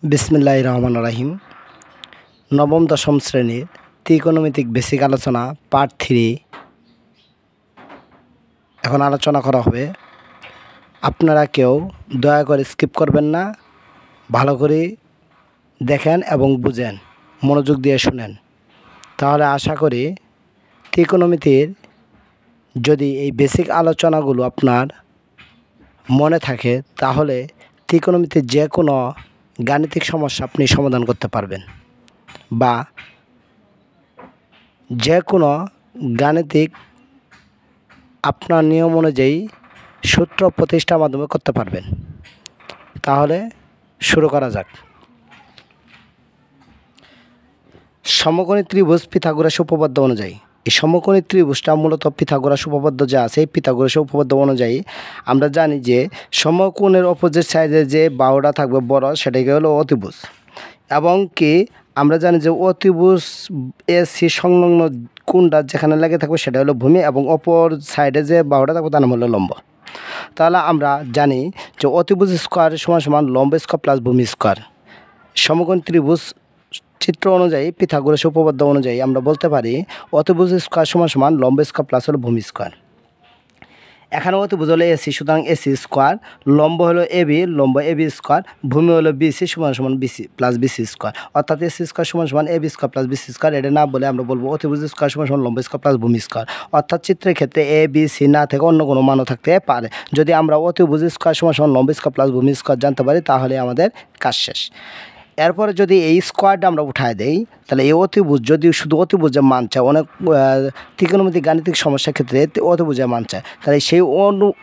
বিসমিল্লাহির রহমানির রহিম। নবম দশম শ্রেণীর ত্রিকোণমিতিক বেসিক আলোচনা পার্ট 3 এখন আলোচনা করা হবে। আপনারা কেউ দয়া করে স্কিপ করবেন না, ভালো করে দেখেন এবং বুঝেন, মনোযোগ দিয়ে শুনেন। তাহলে আশা করি ত্রিকোণমিতির যদি এই বেসিক আলোচনাগুলো আপনার মনে থাকে তাহলে ত্রিকোণমিতির যে কোনো গাণিতিক সমস্যা আপনি সমাধান করতে পারবেন, বা যে কোনো গাণিতিক আপনার নিয়ম অনুযায়ী সূত্র প্রতিষ্ঠার মাধ্যমে করতে পারবেন। তাহলে শুরু করা যাক। সমকোণী ত্রিভুজ পিথাগোরাসের উপপাদ্য অনুযায়ী, এই সমকোণী ত্রিভুজটা মূলত পিথাগোরাস উপপাদ্য যা আছে এই পিথাগোরাসের উপপাদ্য অনুযায়ী আমরা জানি যে সমকোণের অপোজিট সাইডে যে বাহুটা থাকবে বড় সেটাকে হলো অতিভুজ, এবং কি আমরা জানি যে অতিভুজ এসি সংলগ্ন কোণটা যেখানে লেগে থাকবে সেটা হলো ভূমি, এবং অপর সাইডে যে বাহুটা থাকবে তার নাম হলো লম্ব। তাহলে আমরা জানি যে অতিভুজ স্কোয়ার সমান সমান লম্ব স্কোয়ার প্লাস ভূমি স্কোয়ার। সমকোণ ত্রিভুজ চিত্র অনুযায়ী পিথাগোরাসের উপপাদ্য অনুযায়ী আমরা বলতে পারি অতিভুজ স্কোয়ার সমান সমান লম্ব স্কোয়ার প্লাস হলো ভূমি স্কোয়ার। এখানে অতিভুজ হলো এসি, সুতরাং এসি স্কোয়ার, লম্ব হলো এবি, লম্ব এবি স্কোয়ার, ভূমি হলো বিসি সমান সমান বিসি প্লাস বিসি স্কোয়ার, অর্থাৎ এসি স্কোয়ার সমান সমান AB square plus BC square. এটা না বলে আমরা বলবো অতিভুজ স্কোয়ার সমান সমান লম্ব স্কোয়ার প্লাস ভূমি স্কোয়ার। অর্থাৎ চিত্রের ক্ষেত্রে এ বি সি না থেকে অন্য কোনো মানও থাকতে পারে। যদি আমরা অতিভুজ স্কোয়ার সমান সমান লম্ব স্কোয়ার প্লাস ভূমি স্কোয়ার জানতে পারি তাহলে আমাদের কাজ শেষ। এরপরে যদি এই স্কোয়ারটা আমরা উঠায় দেই তাহলে এই অতিভুজ যদি শুধু অতিভুজের মান চায়, অনেক ত্রিকোণমিতিক গাণিতিক সমস্যার ক্ষেত্রে অতিভুজের মান চায়, তাহলে সেই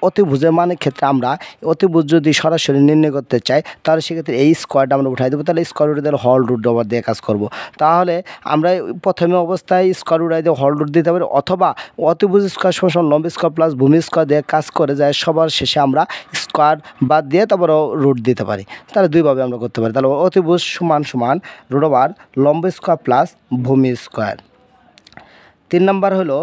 অতিভুজের মানের ক্ষেত্রে আমরা অতিভুজ যদি সরাসরি নির্ণয় করতে চাই তাহলে সেক্ষেত্রে এই স্কোয়ারটা আমরা উঠাই দেবো। তাহলে স্কোয়ার রুট দিলে হল রুট ওভার দিয়ে কাজ করব। তাহলে আমরা প্রথমে অবস্থায় স্কোয়ার উঠাই দিয়ে হল রুট দিতে পারি, অথবা অতিভুজ স্কোয়ার সমান লম্ব স্কোয়ার প্লাস ভূমি স্কোয়ার দিয়ে কাজ করে যায়, সবার শেষে আমরা স্কোয়ার বাদ দিয়ে তারপর রুট দিতে পারি। তাহলে দুইভাবে আমরা করতে পারি। তাহলে অতিভুজ সমান সমান রুট ওভার লম্ব স্কোয়ার প্লাস ভূমি স্কোয়ার। 2 নম্বর হলো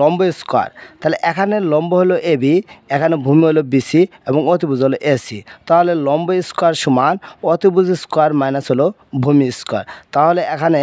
লম্ব স্কোয়ার। তাহলে এখানে লম্ব হলো এবি, এখানে ভূমি হলো বিসি এবং অতিভুজ হলো এসি। তাহলে লম্ব স্কোয়ার সমান অতিভুজ স্কোয়ার মাইনাস হলো ভূমি স্কোয়ার। তাহলে এখানে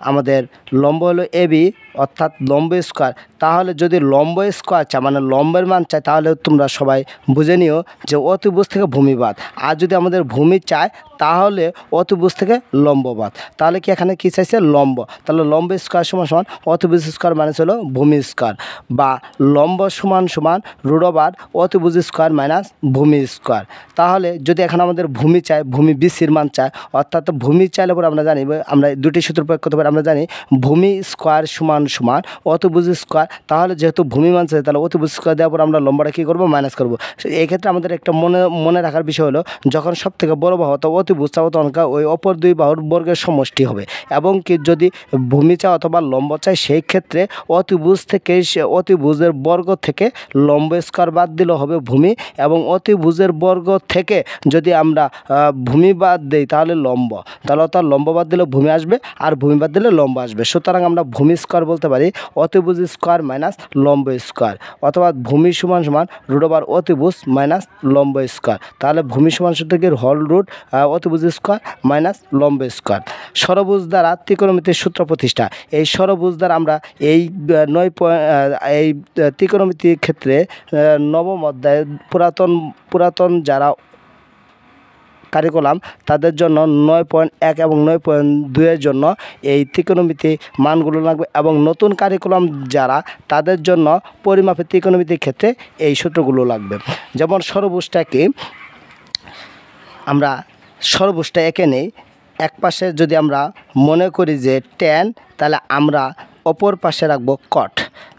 আমাদের লম্ব হলো এবি অর্থাৎ লম্ব স্কোয়ার। তাহলে যদি লম্ব স্কোয়ার চায় মানে লম্বের মান চায় তাহলে তোমরা সবাই বুঝে নিও যে অতিভুজ থেকে ভূমি বাদ, আর যদি আমাদের ভূমি চায় তাহলে অতিভুজ থেকে লম্ব বাদ। তাহলে কি এখানে কী চাইছে? লম্ব। তাহলে লম্ব স্কোয়ার সমান সমান অতিভুজ স্কোয়ার মাইনাস হলো ভূমি স্কোয়ার, বা লম্ব সমান সমান রুট ওভার অতিভুজ স্কোয়ার মাইনাস ভূমি স্কোয়ার। তাহলে যদি এখানে আমাদের ভূমি চায়, ভূমি বিসির মান চায়, অর্থাৎ ভূমি চাইলে পরে আমরা জানি, আমরা দুটি সূত্র প্রয়োগ করতে পারি। আমরা জানি ভূমি স্কোয়ার সমান সমান অতিভুজ স্কোয়ার। তাহলে যেহেতু ভূমি মান চাই তাহলে অতিভুজ স্কোয়ার দেওয়ার পর আমরা লম্বাটা কী করবো? মাইনাস করবো। এই ক্ষেত্রে আমাদের একটা মনে রাখার বিষয় হলো যখন সব থেকে বড় বাহু অথবা অতিভুজ চাও তখন ওই অপর দুই বাহুর বর্গের সমষ্টি হবে, এবং কি যদি ভূমি চাও অথবা লম্ব চাই সেই ক্ষেত্রে অতিভুজ থেকে অতিভুজের বর্গ থেকে লম্ব স্কোয়ার বাদ দিলে হবে ভূমি, এবং অতিভুজের বর্গ থেকে যদি আমরা ভূমি বাদ দিই তাহলে লম্ব, তাহলে অর্থাৎ লম্ব বাদ দিলে ভূমি আসবে আর ভূমি বাদ দিলে লম্ব আসবে। সুতরাং আমরা ভূমি স্কোয়ার বলতে পারি অতিভুজ স্কোয়ার মাইনাস লম্ব স্কোয়ার, অথবা ভূমি সমান সমান রুট ওভার অতিভুজ মাইনাস লম্ব স্কোয়ার। তাহলে ভূমি সমান সূত্রকে হল রুট অতিভুজ স্কোয়ার মাইনাস লম্ব স্কোয়ার। ষড়ভুজ দ্বারা ত্রিকোণমিতির সূত্র প্রতিষ্ঠা। এই ষড়ভুজ দ্বারা আমরা এই এই ত্রিকোণমিতির ক্ষেত্রে নবম অধ্যায়ে পুরাতন যারা কারিকুলাম তাদের জন্য 9.1 এবং 9.2 জন্য এই ত্রিকোণমিতি মানগুলো লাগবে, এবং নতুন কারিকুলাম যারা তাদের জন্য পরিমাপের ত্রিকোণমিতির ক্ষেত্রে এই সূত্রগুলো লাগবে। যেমন ষড়ভুজটা এঁকে নেই। এক পাশে যদি আমরা মনে করি যে ট্যান, তাহলে আমরা অপর পাশে রাখবো কট।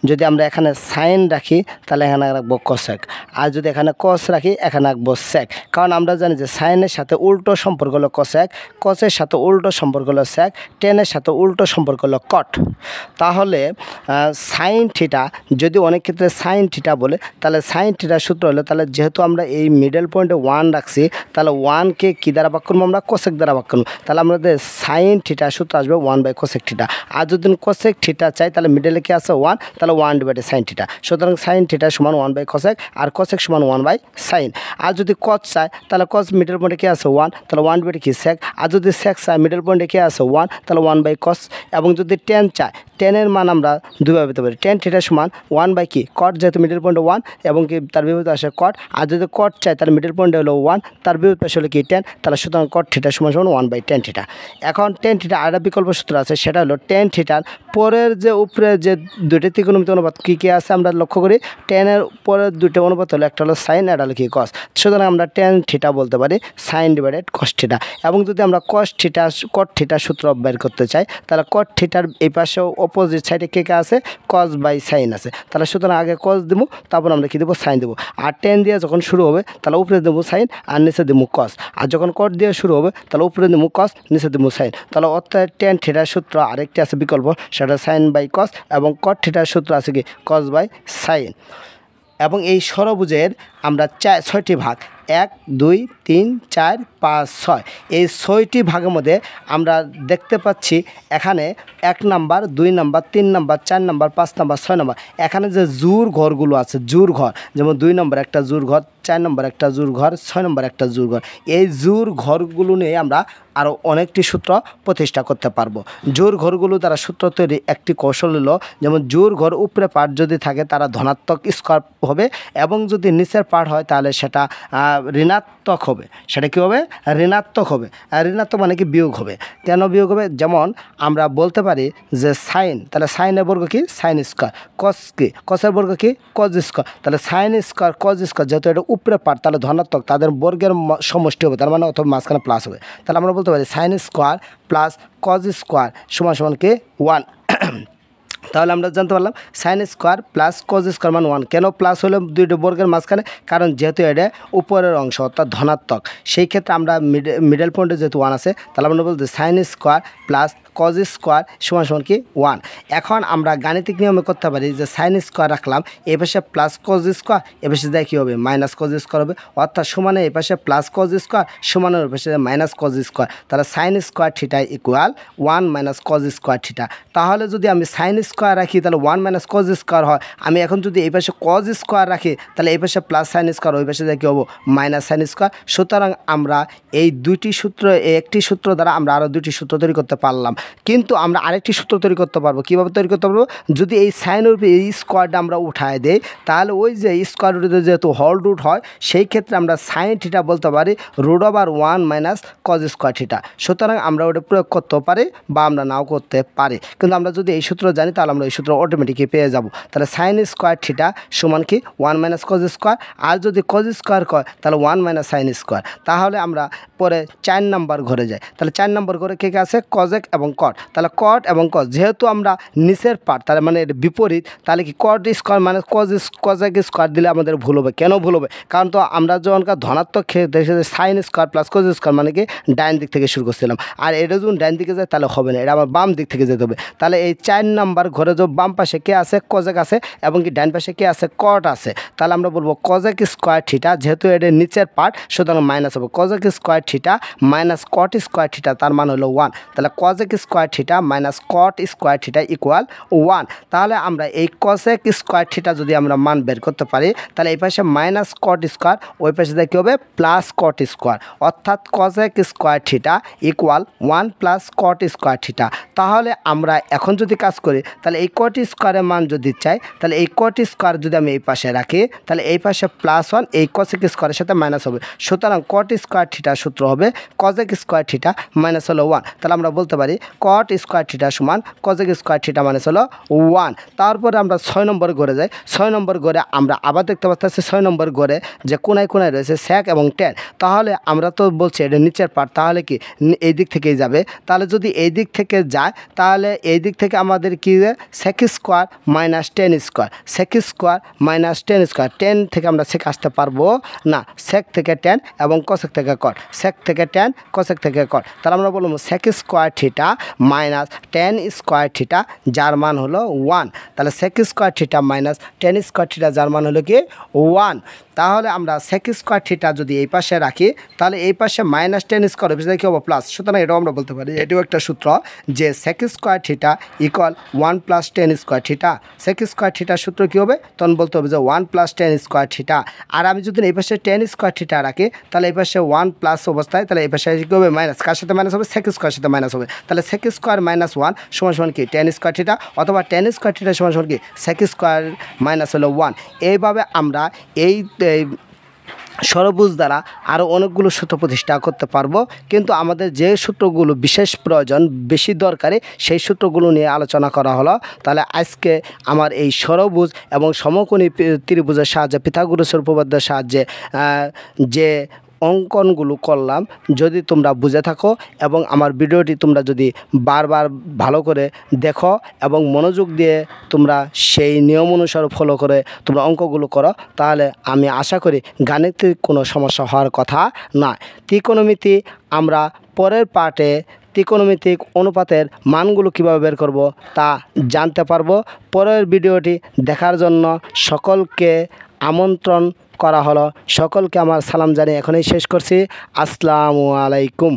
যদি আমরা এখানে সাইন রাখি তাহলে এখানে রাখবো কসেক, আর যদি এখানে কস রাখি এখানে রাখবো সেক। কারণ আমরা জানি যে সাইনের সাথে উল্টো সম্পর্ক হলো কসেক, কসের সাথে উল্টো সম্পর্ক হলো সেক, টেনের সাথে উল্টো সম্পর্ক হলো কট। তাহলে সাইন থিটা, যদি অনেক ক্ষেত্রে সাইন থিটা বলে, তাহলে সাইন থিটার সূত্র হলো, তাহলে যেহেতু আমরা এই মিডল পয়েন্টে 1 রাখছি তাহলে 1কে কী দ্বারা ভাগ করবো? আমরা কোসেক দ্বারা ভাগ করবো। তাহলে আমাদের সাইন থিটার সূত্র আসবে 1/কোসেক থিটা। আর যদি কোসেক থিটা চাই তাহলে মিডলে কি আছে? 1, তাহলে তাহলে 1/sin থিটা। সুতরাং sin থিটা সমান 1/cosec আর cosec সমান 1/sin। আর যদি cos চায় তাহলে cos মিডল পয়েন্টে কি আছে 1, তাহলে 1/কি sec। আর যদি sec চায় মিডল পয়েন্টে কি আছে 1, তাহলে 1/cos। এবং যদি tan চায়, tan এর মান আমরা দুইভাবে পেতে পারি। tan থিটা সমান 1/কি cot, যেহেতু মিডল পয়েন্টে 1 এবং কি তার বিপরীতে আসে cot। আর যদি cot চায় তাহলে মিডল পয়েন্টে হলো 1, তার বিপরীত পাশে হলো কি tan, তাহলে সুতরাং cot থিটা সমান 1/tan থিটা। এখন tan থিটা আরেকটা বিকল্প সূত্র আছে, সেটা হলো tan থিটার পরের যে উপরে যে দুইটা ত্রিকোণমিতি অনুপাত কি আছে আমরা লক্ষ্য করি। tan এর পরের দুইটা অনুপাত হলো একটা হলো sin, আর হলো কি cos। সুতরাং আমরা tan থিটা বলতে পারি sin/cos থিটা। এবং যদি আমরা cot থিটা সূত্র বের করতে চাই, তাহলে cot থিটার এই পাশে অপোজিট সাইডে কে আছে cos/sin আছে। তাহলে সুতরাং আগে cos দেব, তারপর আমরা কি দেব sin দেব। আর tan দিয়ে যখন শুরু হবে তাহলে উপরে দেব sin আর নিচে দেব cos। আর যখন cot দিয়ে শুরু হবে তাহলে উপরে দেব cos, নিচে দেব sin। তাহলে অর্থাৎ tan থিটার সূত্র আরেকটি আছে বিকল্প, সেটা sin/cos। এবং cot থিটার সূত্র আছে কি cos/sin। এবং এই ষড়ভুজের আমরা 6টি ভাগ, 1 2 3 4 5 6, এই 6টি ভাগের মধ্যে আমরা দেখতে পাচ্ছি এখানে 1 number, 2 number, 3 number, 4 number, 5 number, 6 number. এখানে যে জোড় ঘরগুলো আছে, জোড় ঘর, যেমন 2 নম্বর একটা জোড় ঘর, 4 নম্বর একটা জোড় ঘর, 6 নম্বর একটা জোড় ঘর। এই জোড় ঘরগুলো নিয়ে আমরা আরও অনেকটি সূত্র প্রতিষ্ঠা করতে পারবো। জোড় ঘরগুলো দ্বারা সূত্র তৈরি একটি কৌশল হলো, যেমন জোড় ঘর উপরে পার্ট যদি থাকে তারা ধনাত্মক স্কোয়ার হবে, এবং যদি নিচের পার্ট হয় তাহলে সেটা ঋণাত্মক হবে। সেটা কী হবে? ঋণাত্মক হবে। আর ঋণাত্মক মানে কি বিয়োগ হবে। কেন বিয়োগ হবে? যেমন আমরা বলতে পারি যে সাইন, তাহলে সাইনের বর্গ কি সাইন স্কোয়ার, কস কি কসের বর্গ কি কজ স্কোয়ার। তাহলে সাইন স্কোয়ার কজ স্কোয়ার, যেহেতু এটা উপরে পার্ট তাহলে ধনাত্মক, তাদের বর্গের সমষ্টি হবে, তার মানে অথবা মাঝখানে প্লাস হবে। তাহলে আমরা বলতে পারি sine square plus cos square সমান কি 1। তাহলে আমরা জানতে পারলাম sine square plus cos square মান 1। কেন প্লাস হলো দুইটা বর্গের মাঝখানে? কারণ যেহেতু এটা উপরের অংশ অর্থাৎ ধনাত্মক, সেই ক্ষেত্রে আমরা মিডল পয়েন্টে যেহেতু 1 আছে, তাহলে আমরা বলতে sine square plus cos square সমান কি 1। এখন আমরা গাণিতিক নিয়মে করতে পারি যে সাইন স্কোয়ার রাখলাম, এ পাশে প্লাস কজ স্কোয়ার, এ পাশে দেয় কী হবে মাইনাস কজ স্কোয়ার হবে, অর্থাৎ সমানে এ পাশে প্লাস কজ স্কোয়ার সমানের পাশে মাইনাস কজ স্কোয়ার। তাহলে sine square theta equal 1 minus cos square theta. তাহলে যদি আমি সাইন স্কোয়ার রাখি তাহলে 1 মাইনাস কজ স্কোয়ার হয়। আমি এখন যদি এই পাশে কজ স্কোয়ার রাখি তাহলে এই পাশে প্লাস সাইন স্কোয়ার, ওই পাশে দেয় কী হবো মাইনাস সাইন স্কোয়ার। সুতরাং আমরা এই দুইটি সূত্র, একটি সূত্র দ্বারা আমরা আরও দুটি সূত্র তৈরি করতে পারলাম। কিন্তু আমরা আরেকটি সূত্র তৈরি করতে পারবো। কীভাবে তৈরি করতে পারবো? যদি এই সাইনের উপরে এই স্কোয়ারটা আমরা উঠায় দেই, তাহলে ওই যে স্কোয়ার রুটে যেহেতু হল রুট হয়, সেই ক্ষেত্রে আমরা সাইন থিটা বলতে পারি √1 মাইনাস কজ স্কোয়ার থিটা। সুতরাং আমরা ওটা প্রয়োগ করতেও পারি বা আমরা নাও করতে পারি, কিন্তু আমরা যদি এই সূত্র জানি তাহলে আমরা এই সূত্র অটোমেটিকই পেয়ে যাব। তাহলে সাইন স্কোয়ার থিটা সমান কি 1 মাইনাস কজ স্কোয়ার, আর যদি কজ স্কোয়ার হয় তাহলে 1 মাইনাস সাইন স্কোয়ার। তাহলে আমরা পরে 4 নাম্বার ঘরে যাই। তাহলে 4 নাম্বার ঘরে কে আছে কজেক এবং কট। তাহলে কট এবং কজ যেহেতু আমরা নিচের পার্ট, তাহলে মানে এর বিপরীত, তাহলে কি কট স্কোয়ার মানে কজেক স্কোয়ার দিলে আমাদের ভুল হবে। কেন ভুল হবে? কারণ তো আমরা যখনকার ধনাত্মক দেখে sine square plus cos square মানে কি ডাইন দিক থেকে শুরু করছিলাম, আর এটা যখন ডাইন দিকে যায় তাহলে হবে না, এটা আমার বাম দিক থেকে যেতে হবে। তাহলে এই 4 নাম্বার ঘরে যে বাম পাশে কে আছে কজেক আছে এবং কি ডাইন পাশে কে আছে কট আছে, তাহলে আমরা বলবো কজেক স্কোয়ার থিটা, যেহেতু এটা নিচের পার্ট সুতরাং মাইনাস হবে কজেক square theta minus cot square theta, তার মান হলো 1। তাহলে কজেক square theta minus cot square theta equal 1। তাহলে আমরা এই কজেক স্কোয়ার থিটা যদি আমরা মান বের করতে পারি, তাহলে এই পাশে মাইনাস কট স্কোয়ার, ওই পাশে কী হবে প্লাস কট স্কোয়ার, অর্থাৎ কজেক square theta equal 1 plus cot square theta. তাহলে আমরা এখন যদি কাজ করি, তাহলে এই কট স্কোয়ারের মান যদি চাই, তাহলে এই কট স্কোয়ার যদি আমি এই পাশে রাখি, তাহলে এই পাশে +1, এই কজেক স্কোয়ারের সাথে মাইনাস হবে। সুতরাং কট স্কোয়ার থিটা সূত্র হবে কজেক স্কোয়ার থিটা মাইনাস হলো 1। তাহলে আমরা বলতে পারি কট স্কোয়ার থিটা সমান কজেক স্কোয়ার থিটা মাইনাস হলো 1। তারপরে আমরা 6 নম্বর ঘরে যাই। 6 নম্বর ঘরে আমরা আবার দেখতে পাচ্ছি 6 নম্বর ঘরে যে কোনায় কোনায় রয়েছে sec এবং tan। তাহলে আমরা তো বলছি এটা নিচের পার্ট, তাহলে কি এই দিক থেকেই যাবে। তাহলে যদি এই দিক থেকে যায়, তাহলে এই দিক থেকে আমাদের কি sec square minus tan square, sec square minus tan square. tan থেকে আমরা sec আসতে পারবো না, sec থেকে tan এবং cosec থেকে cot, sec থেকে tan cosec থেকে cot। তাহলে আমরা বলবো sec square theta minus tan square theta যার মান হলো 1। তাহলে sec square theta minus tan square theta যার মান হলো কি 1। তাহলে আমরা সেক স্কোয়ার থিটা যদি এই পাশে রাখি তাহলে এই পাশে মাইনাস টেন স্কোয়ার অফিসে কী হবো প্লাস। সুতরাং এটাও আমরা বলতে পারি, এটাও একটা সূত্র যে sec square theta equal 1 plus tan square theta. Sec square থিটার সূত্র কী হবে, তখন বলতে হবে যে 1 প্লাস টেন স্কোয়ার থিটা। আর আমি যদি এই পাশে টেন স্কোয়ার থিটা রাখি তাহলে এই পাশে 1 প্লাস অবস্থায়, তাহলে এই পাশে কী হবে মাইনাস, কার সাথে মাইনাস হবে, সেক স্কোয়ার সাথে মাইনাস হবে। তাহলে সেক স্কোয়ার মাইনাস 1 সমান সমান কি টেন স্কোয়ার থিটা, অথবা টেন স্কোয়ার থিটা সমান সমান কি সেক স্কোয়ার মাইনাস হলো 1। এইভাবে আমরা এই ষড়ভুজ দ্বারা আরও অনেকগুলো সূত্র প্রতিষ্ঠা করতে পারবো, কিন্তু আমাদের যে সূত্রগুলো বিশেষ প্রয়োজন বেশি দরকারি সেই সূত্রগুলো নিয়ে আলোচনা করা হলো। তাহলে আজকে আমার এই ষড়ভুজ এবং সমকোণী ত্রিভুজের সাহায্যে পিথাগোরাসের উপপাদ্যের সাহায্যে যে অঙ্কনগুলো করলাম, যদি তোমরা বুঝে থাকো এবং আমার ভিডিওটি তোমরা যদি বারবার ভালো করে দেখো এবং মনোযোগ দিয়ে তোমরা সেই নিয়ম অনুসারে ফলো করে তোমরা অঙ্কগুলো করো, তাহলে আমি আশা করি গাণিতিক কোনো সমস্যা হওয়ার কথা নয়। ত্রিকোণমিতি আমরা পরের পার্টে ত্রিকোণমিতিক অনুপাতের মানগুলো কীভাবে বের করব তা জানতে পারবো। পরের ভিডিওটি দেখার জন্য সকলকে আমন্ত্রণ করা হলো। সকলকে আমার সালাম জানিয়ে এখনই শেষ করছি। আসসালামু আলাইকুম।